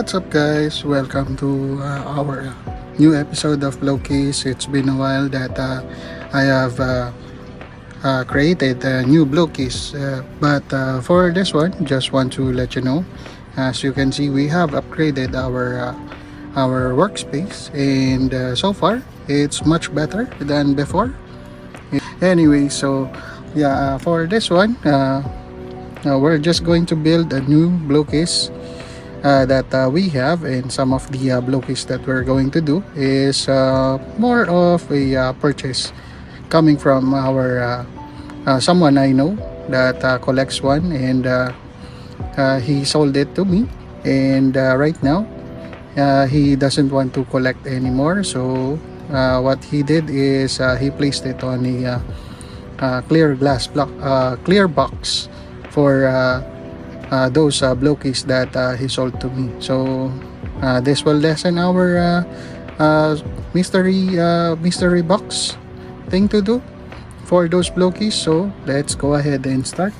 What's up guys? Welcome to our new episode of Blokees. It's been a while that I have created new Blokees, but for this one, just want to let you know, as you can see, we have upgraded our workspace, and so far it's much better than before. Anyway, so yeah, for this one, we're just going to build a new Blokees that we have, and some of the Blokees that we're going to do is more of a purchase coming from our someone I know that collects one, and he sold it to me, and right now he doesn't want to collect anymore. So what he did is he placed it on a clear glass block, clear box for those Blokees that he sold to me. So this will lessen our mystery box thing to do for those Blokees. So let's go ahead and start.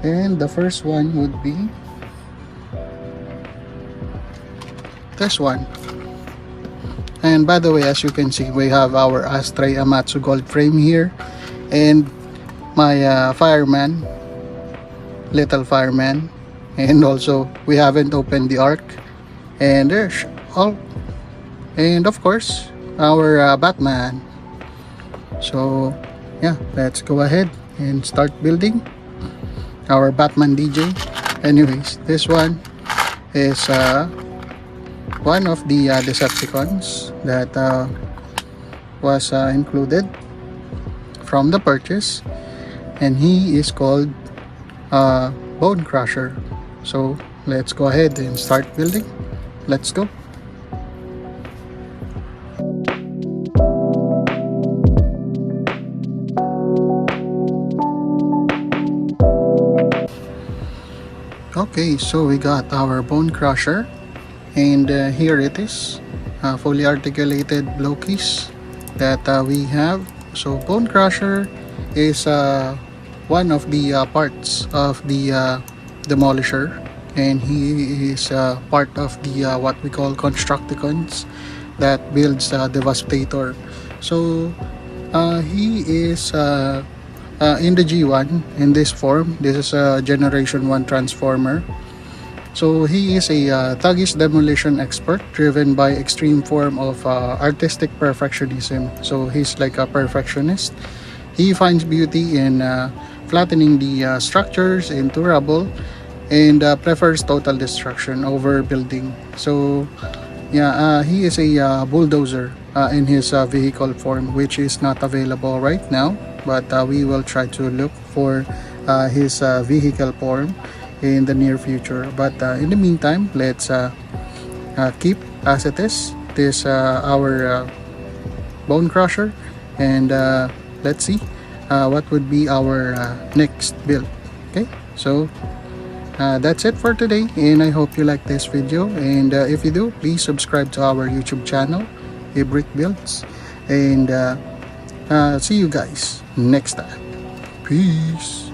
And the first one would be this one. And by the way, as you can see, we have our Astray Amatsu gold frame here, and my fireman, little fireman, and also we haven't opened the arc, and there's all, and of course our Batman. So yeah, let's go ahead and start building our Batman DJ. Anyways, this one is one of the Decepticons that was included from the purchase, and he is called Bonecrusher. So let's go ahead and start building. Let's go. Okay, so we got our Bonecrusher, and here it is, fully articulated Blokees that we have. So Bonecrusher is one of the parts of the Demolisher, and he is part of the what we call Constructicons that builds Devastator. So he is in the G1 in this form. This is a Generation 1 Transformer. So he is a thuggish demolition expert driven by extreme form of artistic perfectionism. So he's like a perfectionist. He finds beauty in flattening the structures into rubble, and prefers total destruction over building. So yeah, he is a bulldozer in his vehicle form, which is not available right now, but we will try to look for his vehicle form in the near future. But in the meantime, let's keep as it is this our Bonecrusher, and let's see what would be our next build. Okay, so that's it for today, and I hope you like this video, and if you do, please subscribe to our YouTube channel, Ybrik Builds, and see you guys next time. Peace.